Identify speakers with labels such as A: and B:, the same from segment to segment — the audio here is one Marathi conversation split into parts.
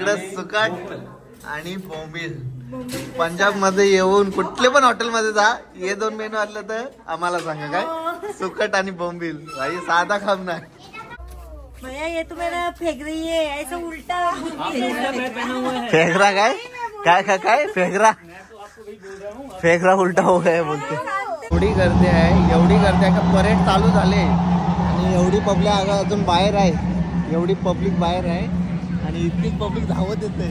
A: इकडं सुकट आणि बोंबील. पंजाब मध्ये येऊन कुठले पण हॉटेल मध्ये जा, हे दोन मेनू असलं तर आम्हाला सांगा काय, सुकट आणि बोंबील. भाई साधा काम नाही
B: भैया, ये तो मेरा फेंक रही है ऐसा उल्टा.
A: फेगरा काय काय काय काय फेगरा फेगरा उलटा हो गया बोलते. एवढी गर्दी आहे, एवढी गर्दी आहे का परेड चालू झाले आणि एवढी पब्लिक अजून बाहेर आहे, एवढी पब्लिक बाहेर आहे आणि इतकी पब्लिक धावत येते.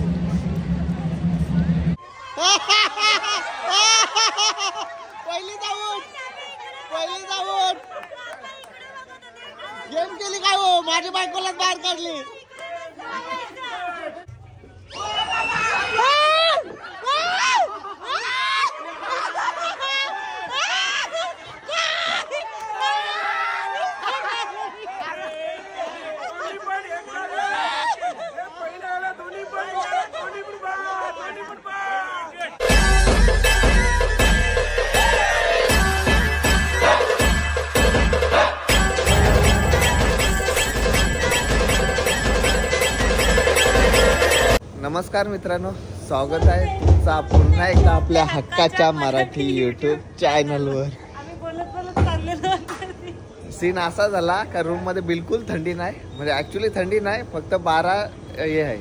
A: पहिली धावून गेम केली काय हो, माझ्या बायकोलाच बाहेर काढली. नमस्कार मित्रांनो, स्वागत आहे तुमचा पुन्हा एकदा आपल्या हक्काच्या मराठी युट्यूब चॅनलवर. सीन असा झाला का रूम मध्ये बिलकुल थंडी नाही, म्हणजे ऍक्च्युली थंडी नाही, फक्त 12 हे आहे,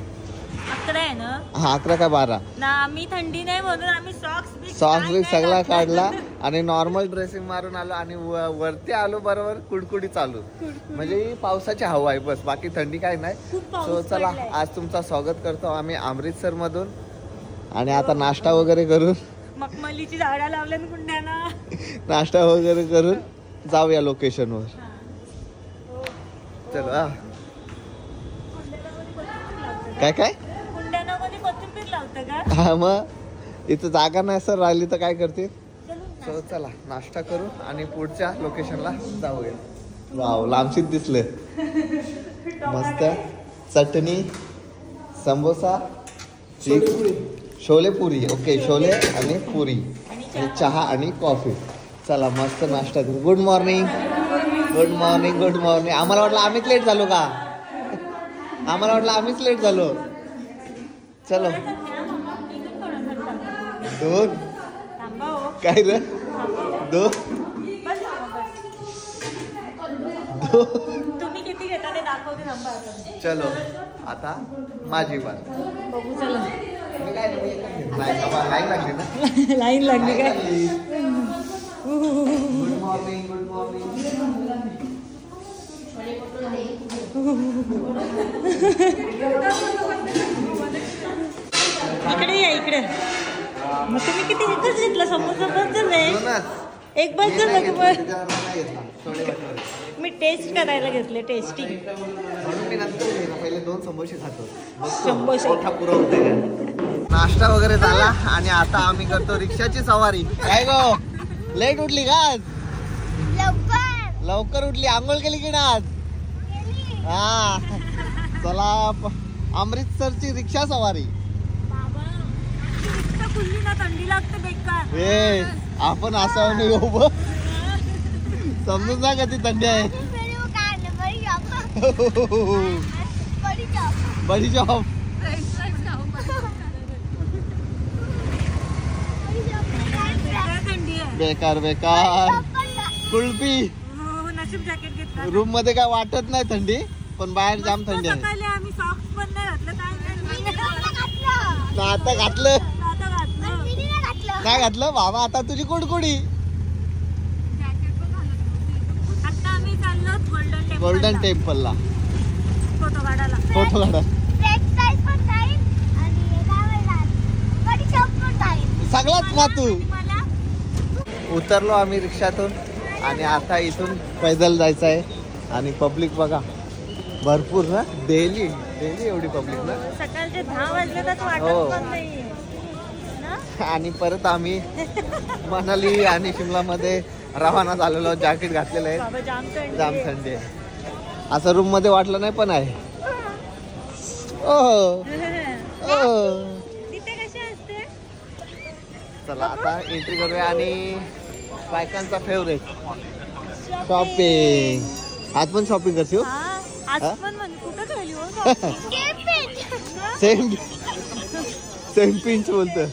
B: 11 आहे ना.
A: हा 11 का 12
B: ना. आम्ही थंडी नाही म्हणून आम्ही सॉक्स
A: बी सगळा काढला आणि नॉर्मल ड्रेसिंग मारून आलो आणि वरती आलो बरोबर कुडकुडी चालू, म्हणजे पावसाची हवा आहे बस, बाकी थंडी काय नाही. सो चला, आज तुमचं स्वागत करतो आम्ही अमृतसर मधून आणि आता नाश्ता वगैरे करून,
B: मखमलीची झाडं लावल्या कुंड्याना,
A: नाश्ता वगैरे करून जाऊया लोकेशन वर. चला. काय काय
B: कुंड्यानामध्ये कोथिंबीर लावतं का?
A: हा, मग इथं जागा नाही सर राहिली तर काय करते. सो चला नाश्ता करू आणि पुढच्या लोकेशनला जाऊया. वाव, लांबशीत दिसले मस्त. चटणी, समोसा, छोले पुरी. ओके, छोले आणि पुरी आणि चहा आणि कॉफी. चला मस्त नाश्ता करू. Good morning. Good morning. Good morning. आम्हाला वाटलं आम्हीच लेट झालो का, आम्हाला वाटलं आम्हीच लेट झालो. चलो. दोन काय रे, दोन
B: तुम्ही किती घेता ते दाखवते. थांबा.
A: चलो आता माझी बात
B: बघू. चला.
A: लाईन लागली ना,
B: लाईन लागली काय?
A: Good morning. Good morning.
B: इकडे या, इकडे. मग तुम्ही किती एकच घेतला समोसा? बस झालंय, एक बस झालं की मग. मी टेस्ट करायला घेतले, टेस्टिंग.
A: पहिले 2 समोसे खातो,
B: समोसे.
A: नाश्ता वगैरे झाला आणि आता आम्ही करतो रिक्षाची सवारी. काय गो, लेट उठली का आज? लवकर उठली. आंघोळ केली की ना आज? हा, चला अमृतसरची रिक्षा सवारी.
B: थंडी लागते बेकार.
A: ए, आपण असं नाही हो, समजून जा कधी थंडी आहे. बडी जॉब. बेकार बेकार. कुल्फी. रूम मध्ये काय वाटत नाही थंडी, पण बाहेर जाम थंडी आहे.
B: आम्ही सॉक्स पण नाही घातलं.
A: आता घातलं नाही घातलं बाबा, आता तुझी कुडकुडी.
B: आता आम्ही चाललो
A: गोल्डन टेम्पलला
B: फोटो काढायला.
A: सगळाच ना तू. उतरलो आम्ही रिक्षातून आणि आता इथून पैदल जायचं आहे. आणि पब्लिक बघा भरपूर ना, डेली एवढी पब्लिक ना.
B: सकाळचे 10 वाजले तर वाटत पण नाही.
A: आणि परत आम्ही मनाली आणि शिमला मध्ये रवाना झालेलो. जॅकेट घातलेलं आहे, जाम थंडी आहे. असं रूम मध्ये वाटलं नाही पण आहे. ओहो
B: तिथे कशी असते.
A: चला आता एंट्री करूया आणि बायकांचा फेवरेट शॉपिंग. आज पण शॉपिंग करशील?
B: आज पण म्हणजे कुठं ठेवली हो?
A: सेम सेम पिंच बोलतो.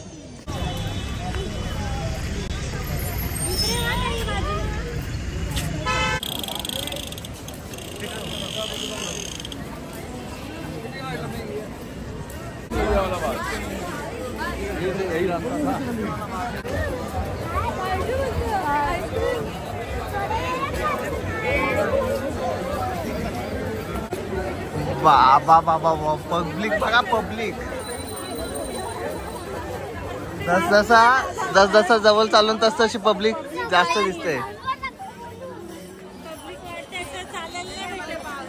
A: बाबा बाबा पब्लिक बघा पब्लिक. जस जवळ चालून तशी पब्लिक जास्त दिसते.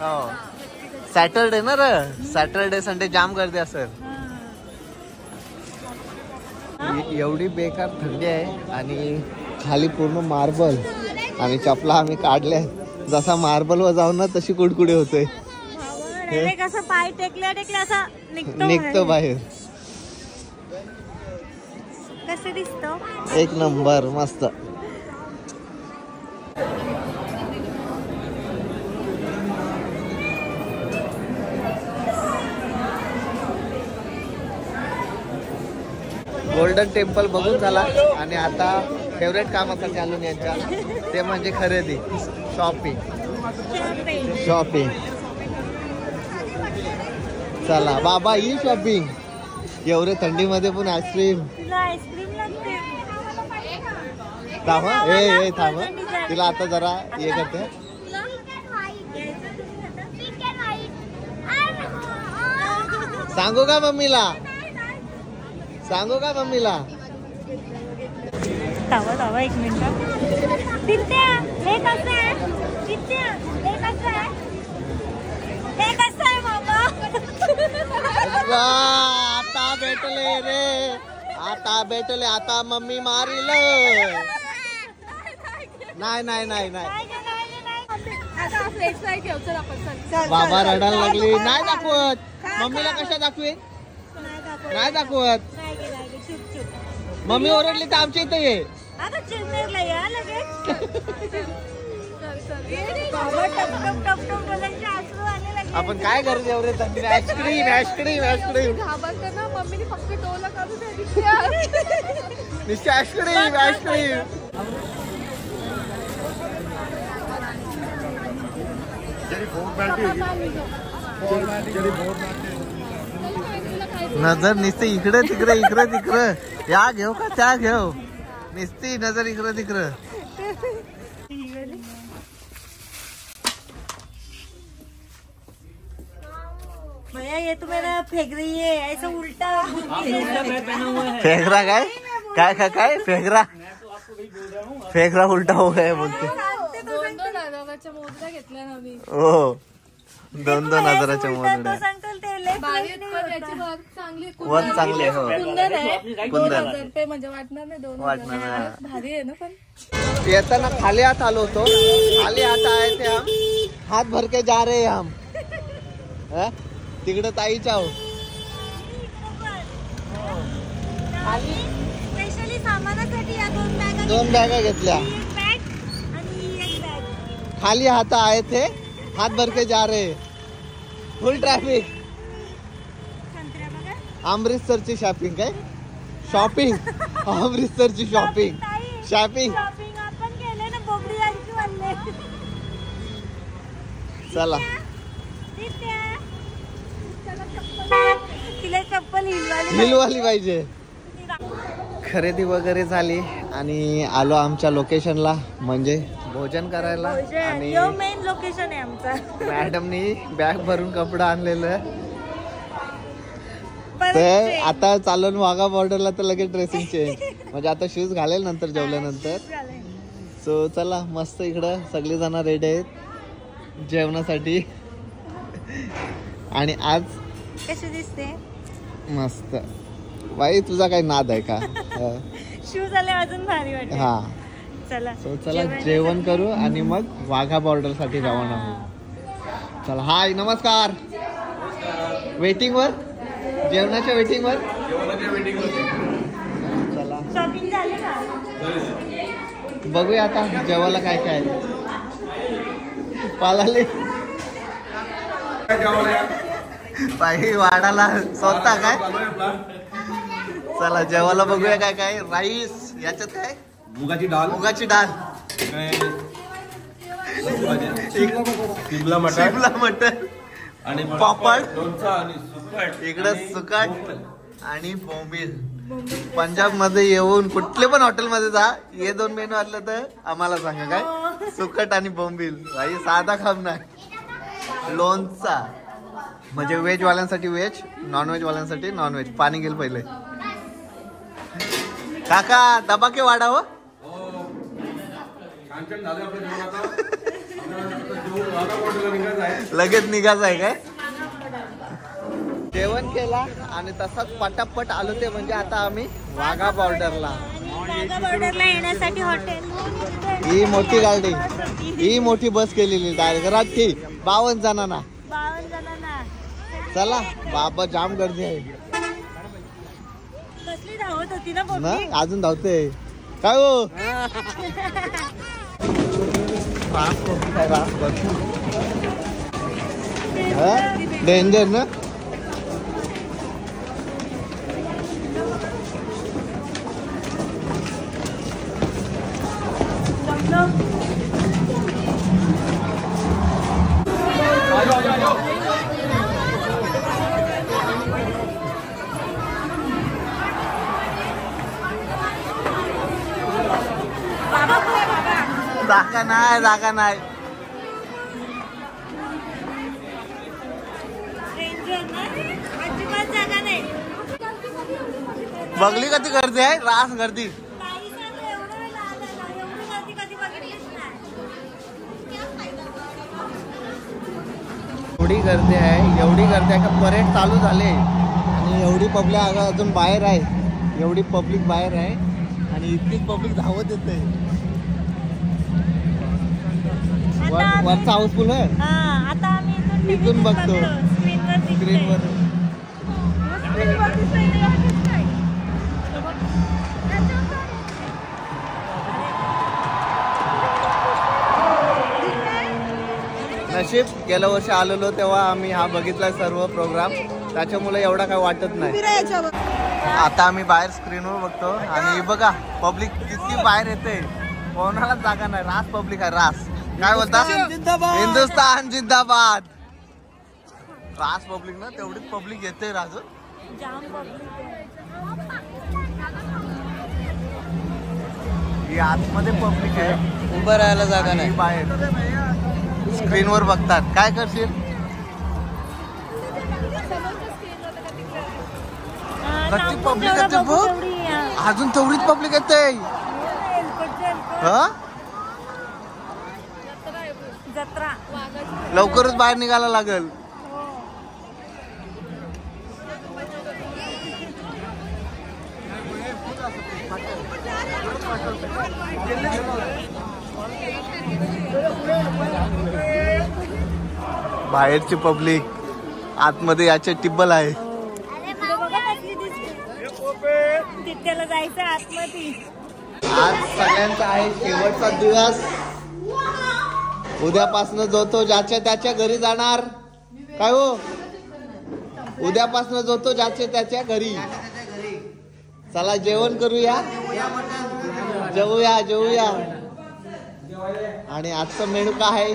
A: हो सॅटरडे ना रे, सॅटरडे संडे जाम गर्दी असेल. एवढी बेकार थंडी आहे आणि खाली पूर्ण मार्बल आणि चपला आम्ही काढल्या. जसा मार्बल वर जाऊन ना तशी कुडकुडी होते.
B: कसं पाय टेकल्या असं
A: निघतो बाहेर.
B: कसं दिसतो?
A: एक नंबर मस्त. गोल्डन टेम्पल बघून झाला आणि आता फेवरेट काम असं चालून यांच्या, ते म्हणजे खरेदी, शॉपिंग. चला बाबा ही शॉपिंग. एवढे थंडीमध्ये पण आईस्क्रीम. थांब ए थांब, तिला आता जरा हे करते. सांगू का मम्मीला?
B: तावा एक मिनिट. हे कसं आहे?
A: आता भेटले रे, आता भेटले. आता मम्मी मारील. नाही बाबा रडायला लागली. नाही दाखवत मम्मीला. कशा दाखवेन? नाही दाखवत. मम्मी ओरडली तर आमच्या इथे ये. आपण काय करतो एवढे थंडी? आईस्क्रीम
C: घाबरते ना मम्मीने फक्त डोला काढून
A: नुसती आईस्क्रीम. नजर नुसती इकडे तिकडे. या घेऊ का त्या घेऊ? नुसती नजर इकडे तिकडे.
B: भैया ये तो मेरा फेंक रही है ऐसा उल्टा.
A: फेकरा काय फेकरा उलटा हो गया बोलते.
C: 2,000च्या मोजऱ्या घेतल्या ना मी.
A: हो 2,000च्या मोजऱ्या. वर चांगले. हो
C: कुंदन आहे. 2,000 रुपये म्हणजे वाटणार नाही. 2,000 भारी आहे ना. पण
A: येताना खाली हात आलो होतो. खाली हात आहे ते हम हात भर के जा रहे हम. तिकडे ताईच्या हो.
B: स्पेशली सामानासाठी या
A: 2 बॅगा घेतल्या. खाली हाथ आए थे, हाथ भर के जा रहे. Full traffic. अमृतसरची शॉपिंग काय? शॉपिंग अमृतसरची शॉपिंग.
B: आपण केले ना बोबडी आणखी वाढले.
A: चला
B: तिला चप्पल
A: हिलवाली पाहिजे. खरेदी वगैरे झाली आणि आलो आमच्या लोकेशनला, म्हणजे भोजन करायला. आणि
B: मेन लोकेशन आहे आमचा.
A: मॅडमनी बॅग भरून कपडा आणलेलं. ते आता चालून वाघा बॉर्डरला तर लगेच ड्रेसिंग चेंज, म्हणजे आता शूज घालेल नंतर जेवल्यानंतर. सो चला मस्त इकडं सगळी जण रेडी आहेत जेवणासाठी. आणि आज
B: कशी दिसते?
A: मस्त. बाई तुझा काही नाद आहे का?
B: शूज आले अजून भारी वाटते.
A: हा
B: चला
A: चला जेवण करू आणि मग वाघा बॉर्डर साठी रवाना होऊ. चला. हाय नमस्कार. वेटिंग वर, जेवणाच्या वेटिंग वर. चला
B: शॉपिंग झाली का?
A: बघूया आता जेवायला काय काय. पालाले बाई वाढाला स्वतः काय. चला जेवायला बघूया काय काय. राईस, याच्यात काय
D: मुगाची डाळ,
A: मुगाची डाळ,
D: शिमला मटर,
A: शिमला मटर
D: आणि
A: पापड,
D: लोणचं आणि सुकट.
A: इकडं सुकट आणि बोंबील. पंजाब मध्ये येऊन कुठले पण हॉटेल मध्ये जा, हे दोन मेनू असलं तर आम्हाला सांगा काय. सुकट आणि बोंबील. भाई साधा खाम नाही. लोणचा म्हणजे व्हेज वाल्यांसाठी व्हेज, नॉन व्हेज वाल्यांसाठी नॉन व्हेज. पाणी गेल पहिले. काका दबाके वाढावं.
D: छान छान झालं आपलं जेवण. आता
A: लगेच निघायचं आहे काय. जेवण केला आणि तसाच पटापट आलो ते म्हणजे आता आम्ही वाघा बॉर्डरला.
B: बॉर्डरला येण्यासाठी हॉटेल.
A: ही मोठी गाडी, ही मोठी बस केलेली डायरेक्ट रात्री 52 जणांना.
B: 52 जणांना.
A: चला बाबा जाम गर्दी आहे
B: कसली धावत होती ना
A: ना.
B: पब्लिक.
A: अजून धावते काय हो. डेंजर ना. जागा नाही, जागा नाही.
B: अजिबात जागा नाही.
A: बघली कधी गर्दी आहे. रास गर्दी.
B: काही सांगू, एवढं वेळ लागला. एवढी गर्दी कधी बघितलीच नाही.
A: एवढी गर्दी आहे, एवढी गर्दी आहे का परेड चालू झाले आणि एवढी पब्लिक अजून बाहेर आहे. एवढी पब्लिक बाहेर आहे आणि इतकीच पब्लिक धावत येते. वरचा हाऊसफुल आहे.
B: हा, आता आम्ही
A: इथून बघतो स्क्रीनवर. नशीब गेल्या वर्षी आलेलो तेव्हा आम्ही हा बघितला सर्व प्रोग्राम, त्याच्यामुळे एवढा काय वाटत नाही. आता आम्ही बाहेर स्क्रीनवर बघतो आणि बघा पब्लिक किती बाहेर येते. कोणाला जागा नाही. रास पब्लिक आहे. रास काय बोलता. हिंदुस्तान जिंदाबाद. रास पब्लिक ना तेवढीच पब्लिक येते. राजू
B: जाम पब्लिक आहे.
A: ही आतमध्ये पब्लिक आहे.
E: उभं राहायला जागा नाही.
A: बाहेर स्क्रीनवर बघतात. काय करशील. कच्ची पब्लिक येते बघ. अजून तेवढीच पब्लिक येते.
B: जत्रा
A: लवकरच बाहेर निघायला लागेल. बाहेरची पब्लिक, आतमध्ये याचे टिब्बल आहे.
B: तिथ्याला जायचं आतमध्ये.
A: आज सगळ्यांचा आहे शेवटचा दिवस. उद्यापासून जो तो ज्याच्या त्याच्या घरी जाणार. काय हो. उद्यापासून जो तो ज्याच्या त्याच्या घरी. चला जेवण करूया. जेवूया जेवूया. आणि आजचा मेनू काय आहे.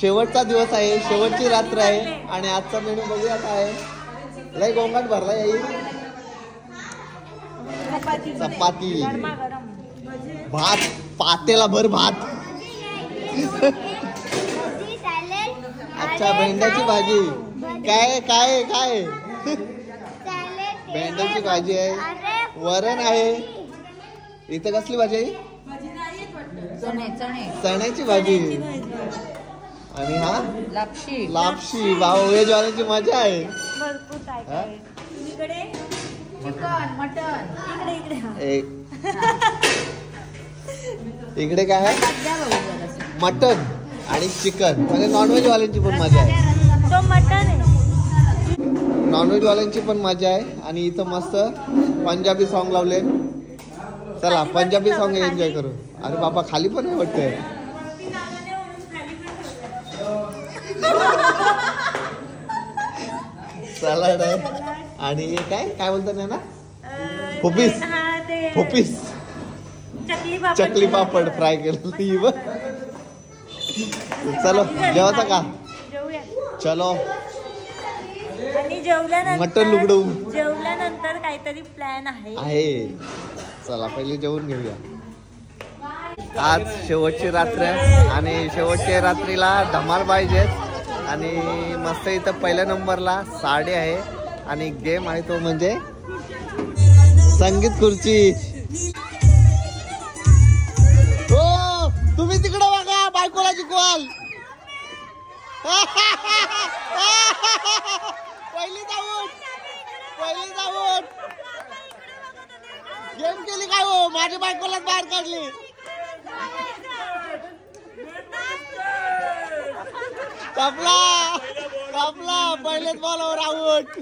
A: शेवटचा दिवस आहे, शेवटची रात्र आहे आणि आजचा मेनू बघूया काय आहे. लय गोंगाट भरला येईल. चपाती, भात, पातेला भर भात. अच्छा भेंड्याची भाजी. काय काय काय. भेंड्याची भाजी आहे, वरण आहे. इथं कसली भाजी आहे. चण्याची भाजी. आणि हा लापशी. लापशी. भाऊ व्हेज वाल्यांची मजा आहे.
B: भरपूर काय इकडे चिकन मटन.
A: इकडे काय आहे. मटन आणि चिकन. म्हणजे नॉनव्हेज वाल्यांची पण मजा आहे.
B: तो मटन आहे.
A: नॉनव्हेज वाल्यांची पण मजा आहे. आणि इथं मस्त पंजाबी सॉन्ग लावले. चला पंजाबी सॉन्ग एन्जॉय करू. अरे बाबा खाली पण आहे वाटतंय. सलाड आहे आणि काय काय बोलतात ना पोपीस पोपीस चकली पापड फ्राय केलेली. चलो जेवायचा का? चलो.
B: आणि जेवल्यानंतर
A: मटन लुगडू
B: जेवल्यानंतर काहीतरी प्लॅन आहे.
A: चला पहिले जेवून घेऊया. आज शेवटची रात्र आहे आणि शेवटच्या रात्रीला धमाल पाहिजे आणि मस्त इथं पहिल्या नंबरला साडी आहे आणि गेम आहे तो म्हणजे संगीत खुर्ची. हो तुम्ही तिकडे बघा बायकोला जिंकवाल. पहिली जाऊन गेम केली काय हो माझ्या बायकोलाच बाहेर काढली. कापला पहिलेच बॉलवर आऊट.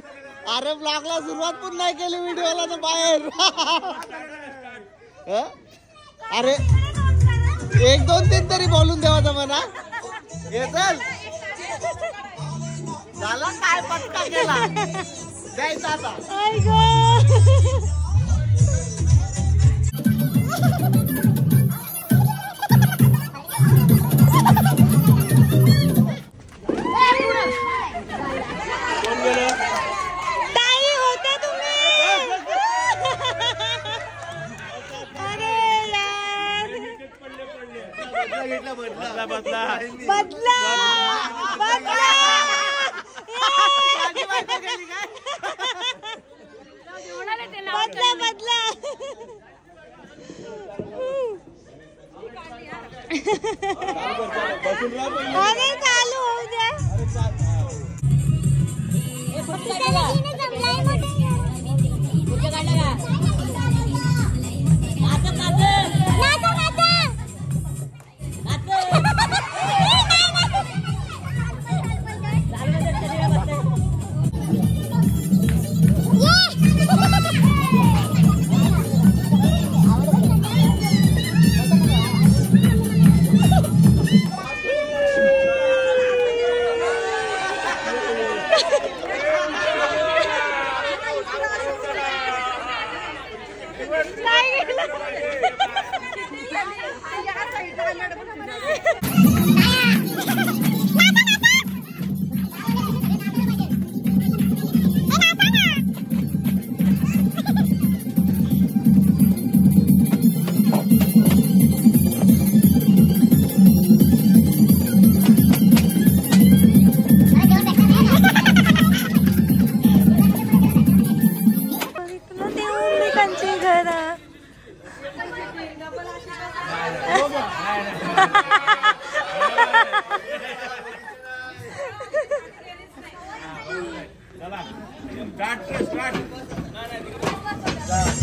A: अरे ब्लॉगला सुरुवात पण नाही केली व्हिडिओला तर बाहेर. अरे 1 2 3 तरी बोलून देवाचा म्हणा. हे चल झाला काय पटका केला द्यायचा आता.
B: अरे चालू होऊ द्या.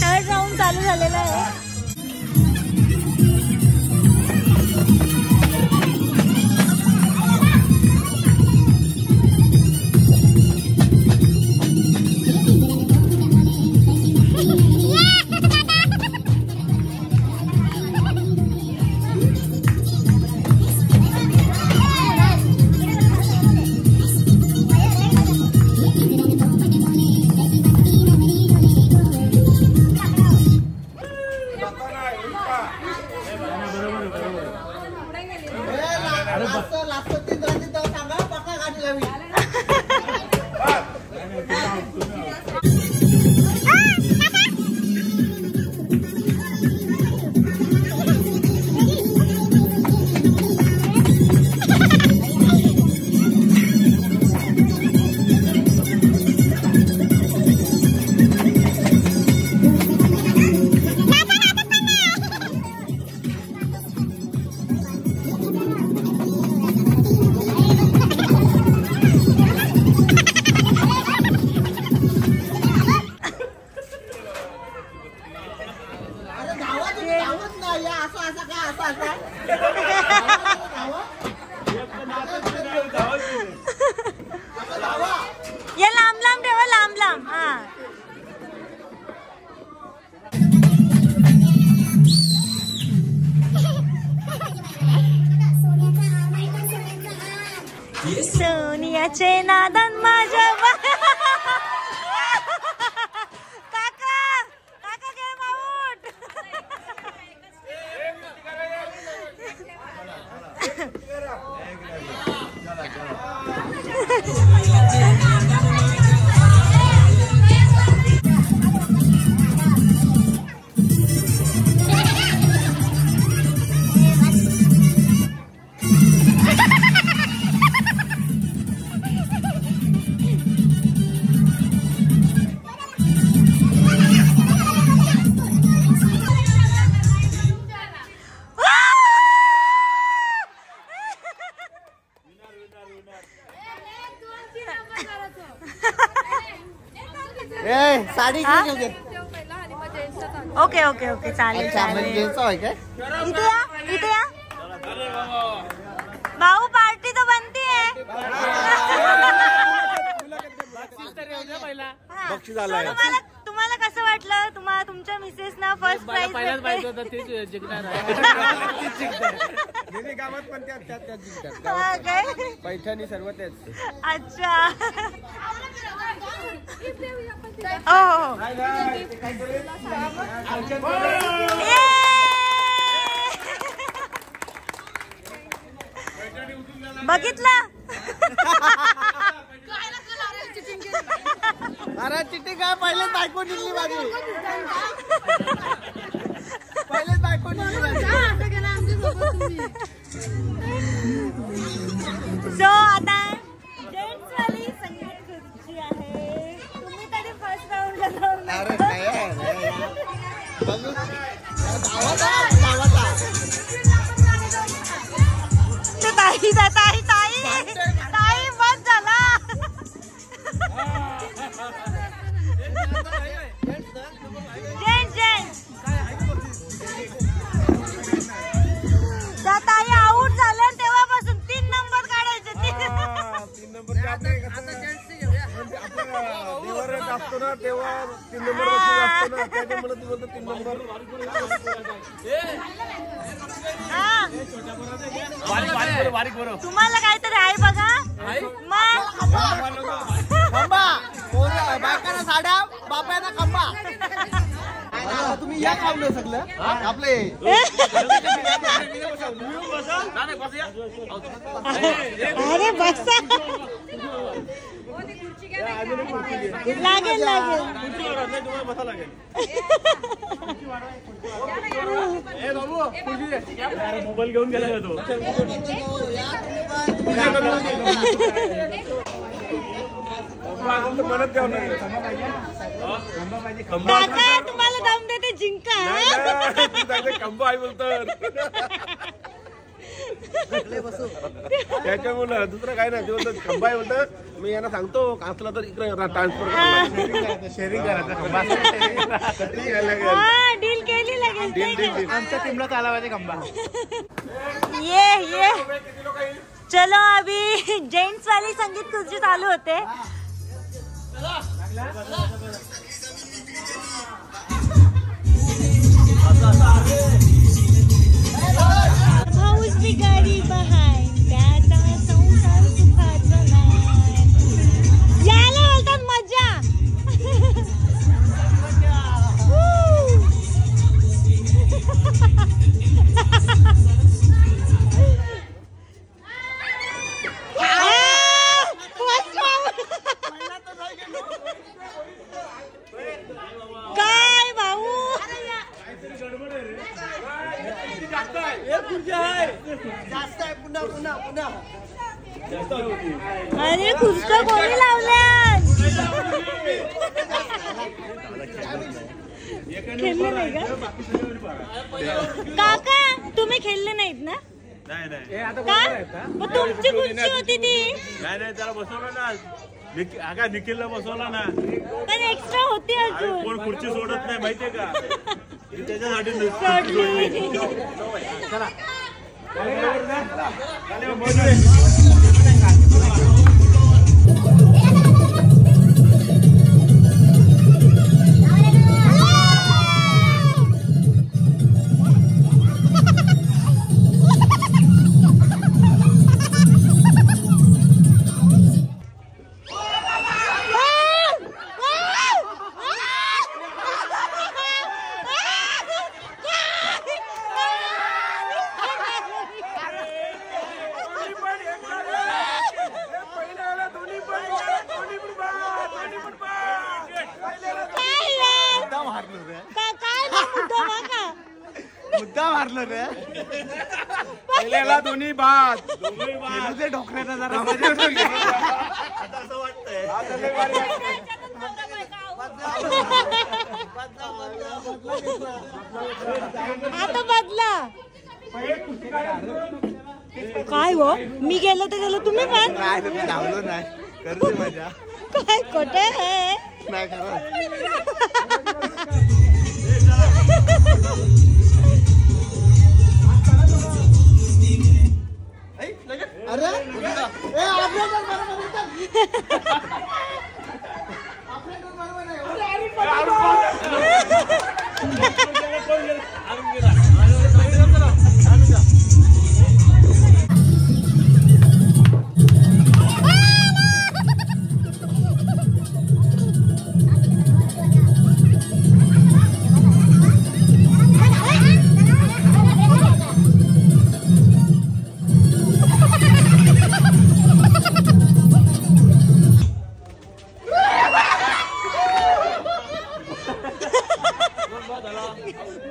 B: थर्ड राऊंड चालू झालेला आहे. ये लांब लांब ठेवा, लांब लांब. हा सोनियाचे नादन माझ्या
A: साडी
B: ओके ओके ओके चालेल चालेल. इथे या इथे या भाऊ, पार्टी तो बनती है. तुम्हाला कसं वाटलं? तुमच्या मिसेस ना फर्स्ट प्राइज
E: गावात पण पैठणी सर्व तेच.
B: अच्छा हो बघितलं.
A: अरे चिठ्ठी काय पहिले बायको निघली माझी. पहिले बायको निघली.
B: सो आता जेंट्स वाली संगीत खुर्ची आहे. तुम्ही कधी फर्स्ट राऊंडला जाऊन
A: अरे
B: ताई ताई ताई ताई बस झाला. त्या ताई आऊट झाल्या तेव्हापासून 3 नंबर काढायचे.
E: 3 नंबर असतो ना तेव्हा 3 नंबर असतो ना त्याच्यामुळे तू बोलतो 3 नंबर.
B: तुम्हाला काहीतरी आहे बघा.
A: खंबा बायकांना साड्या, बापायना खंबा. तुम्ही या काम नाही सगळं आपले.
B: अरे बसा. लागेल लागेल.
E: मोबाईल घेऊन गेला तो.
B: काका तुम्हाला दम देते जिंका.
E: खंबा आहे बोलतात त्याच्यामुळे दुसरं काय नाही. ते बोलतात खंबा आहे बोलतात. मी यांना सांगतो असला तर इकडे ट्रान्सफर शेअरिंग करायचं.
B: डील केली लागेल.
E: आमच्या टीमला चाला पाहिजे खंबा.
B: ये चलो अभी जेंट्स वाली संगीत खुर्ची चालू होते. पाऊस बिगाडी बहाय त्याचा संसार सुखाचा नाही. याला बोलतात मजा. काय भाऊ
A: जास्त आहे. पुन्हा पुन्हा पुन्हा
B: अरे खुर्च्या कोणी लावल्या? खेळले नाही का काका? तुम्ही खेळले नाहीत ना? का? मग तुमची खुर्ची होती ती.
E: नाही त्याला बसवलं ना. निखिलला बसवला ना.
B: पण एक्स्ट्रा होती अजून.
E: कोण खुर्ची सोडत नाही माहितीये का? त्याच्यासाठी मुद्दा मारलं रे पहिल्याला दोन्ही बाद तुझे ढोकण्याचा जरा असं वाटतंय
B: आता बदला काय हो मी गेलो तर गेलो तुम्ही पण
E: नाही तुम्ही धावलो नाही करते मजा
B: काय खोटे आहे
E: नाही खरं
A: अरे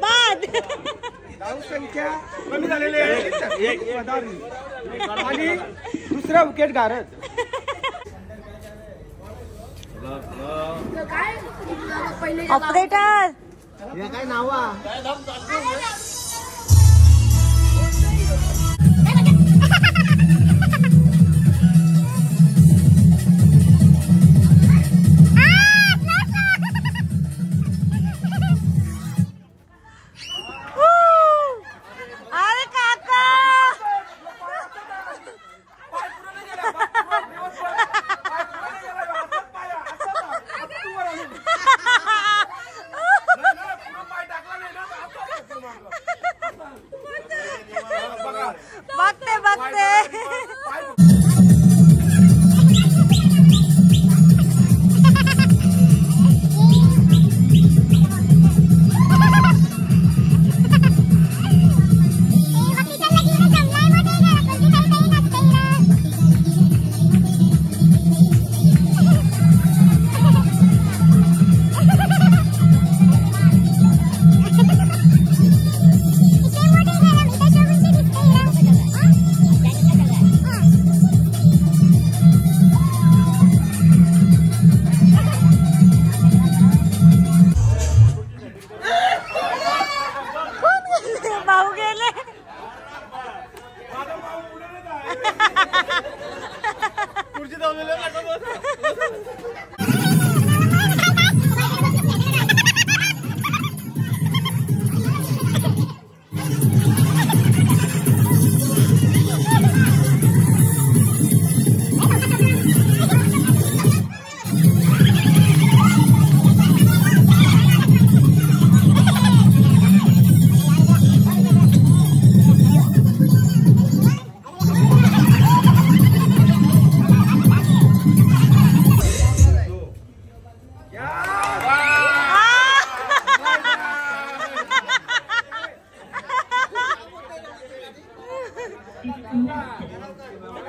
B: बाद
E: संख्या कमी झालेली आहे आणि दुसरा विकेट गारद
B: ऑपरेटर
A: हे काय नावा
B: अरे काका बघते बघते भाऊ गेले
E: खुर्ची धावलेलं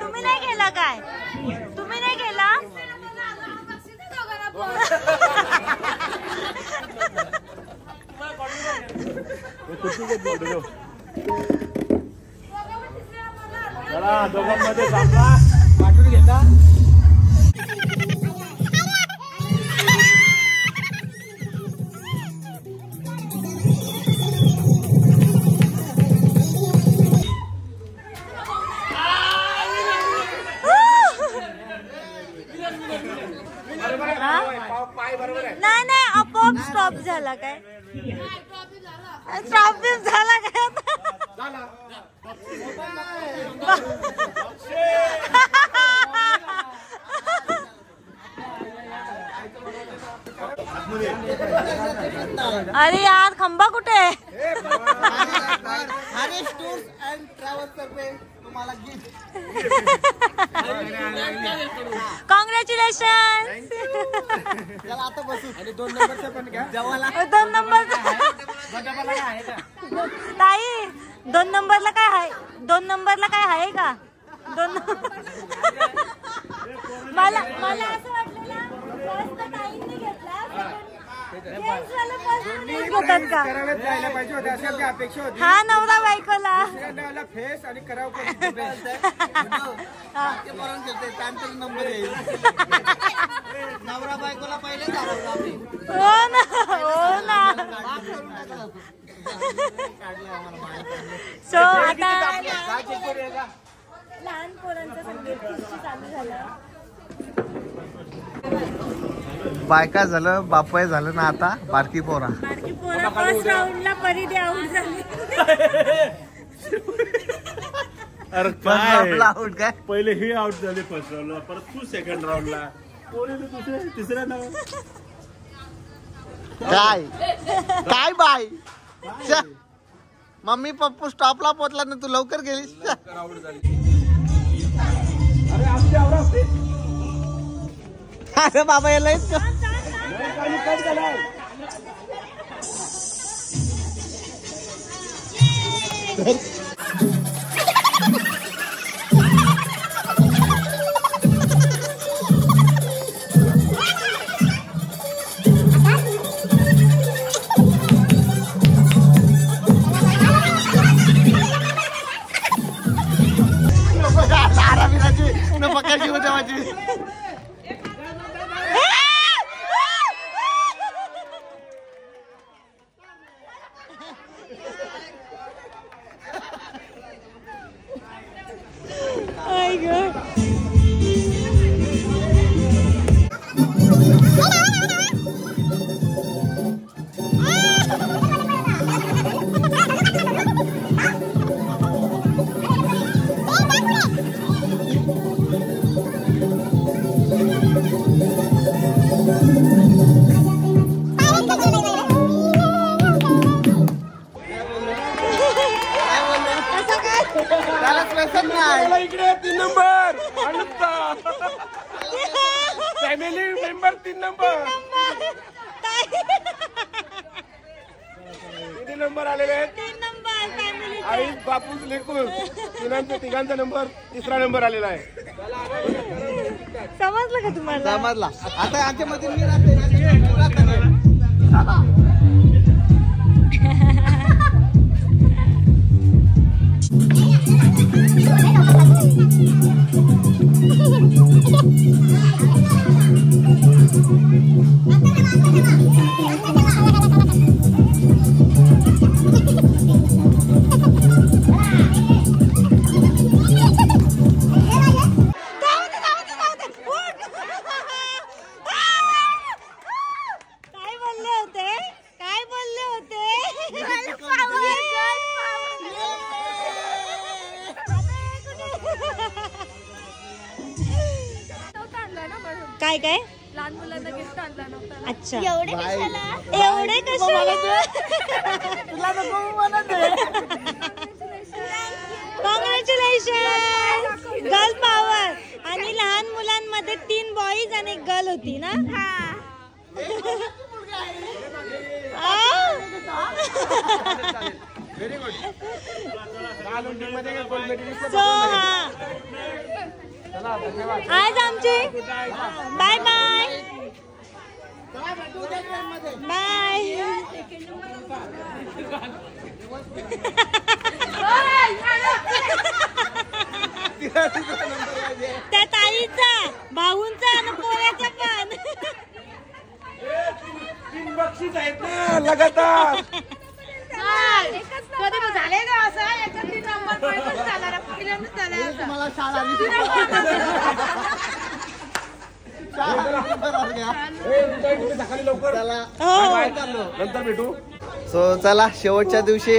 B: तुम्ही नाही गेला काय तुम्ही नाही गेला
E: चला दोघांमध्ये सामना वाटून घेता
B: नाही नाही आपोआप स्टॉप झाला काय ट्रॉफी झाला काय अरे यार खंबा कुठे आहे
A: हरीश टूर्स अँड ट्रॅव्हल्स तर्फे तुम्हाला गिफ्ट
B: कॉंग्रॅच्युलेशन
A: चला आता बसू आणि 2 नंबरचं पण घ्या जेवायला
B: 2 नंबर ताई 2 नंबरला काय आहे 2 नंबरला काय आहे का 2 मला असं वाटलं ना जास्त टाइम नाही घेतला घेतात का? हा नवरा बायकोला
E: फेस आणि करावं
A: नंबर येईल. नवरा बायकोला पहिले
B: हो ना हो ना. सो आता लहान पोरांचं संगीत खुर्ची चालू झालं.
A: बायका झालं बापाय झालं ना आता बारकी पोरा.
B: बारकी पोरा फर्स्ट राऊंडला परिधी आऊट झाली.
E: अरे
A: आउट काय
E: पहिले हे आउट झाले फर्स्ट राऊंडला, परत तू सेकंड राऊंडला, दुसऱ्या तिसऱ्या नाव
A: काय काय बाय मम्मी पप्पू स्टॉपला पोहोचला ना तू लवकर गेलीस. अरे बाबा याला न पकडची होत्या माझी.
E: इकडे 3 नंबर फॅमिली मेंबर 3 नंबर किती नंबर आलेले आहेत?
B: 3 नंबर फॅमिली.
E: आई बापूस लेकून तिघांचा नंबर 3रा नंबर आलेला आहे.
B: समजलं का तुम्हाला?
A: समजला. आता याच्यामध्ये मी राहते.
B: काय काय
C: लहान मुलांना गिफ्ट आणला नव्हता.
B: अच्छा एवढे कशाला? Congratulation girl power. आणि लहान मुलांमध्ये 3 बॉईज आणि 1 गर्ल होती ना. सो आज आमचे बाय बाय बाय. त्या ताईचा भाऊंचा आणि पोऱ्याचा पण
E: 3 बक्षीस आहेत ना लगातार.
C: कधी झाले का असं याच्यात 3 नंबर पडतच जाणार. पहिल्यांदाच झालंय असं.
A: मला शाळा
E: नंतर भेटू.
A: सो चला शेवटच्या दिवशी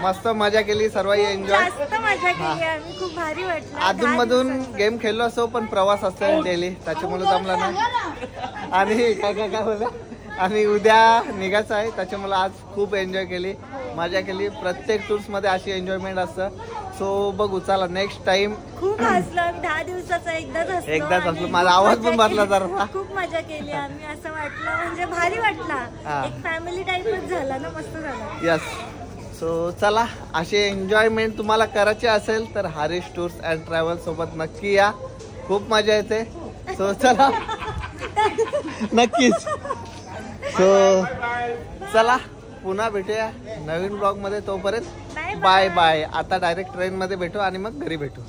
A: मस्त मजा केली सर्वांनी एन्जॉय.
B: जास्त मजा केली आम्ही. खूप भारी वाटलं.
A: अधून मधून गेम खेळलो असो पण प्रवास असतो डेली त्याच्यामुळे जमला नाही. आणि काय काय काय बोलला आणि उद्या निघायचं आहे त्याच्यामुळे आज खूप एन्जॉय केली मजा केली. प्रत्येक टूर्स मध्ये अशी एन्जॉयमेंट असतं. सो बघू चला नेक्स्ट टाइम.
B: खूप हसलं. 10 दिवसाचा एकदाच
A: हसलो. माझा आवाज पण बदला जरा.
B: खूप मजा केली आम्ही. असं वाटलं म्हणजे भारी वाटला. एक फॅमिली टाइपच झाला ना. मस्त झाला.
A: यस. सो चला अशी एन्जॉयमेंट तुम्हाला करायची असेल तर हरीश टूर्स अँड ट्रॅव्हल सोबत नक्की या. खूप मजा येते. सो चला नक्कीच. सो चला पुन्हा भेटूया नवीन ब्लॉग मध्ये. तोपर्यंत बाय बाय. आता डायरेक्ट ट्रेन मध्ये भेटू आणि मग घरी भेटू.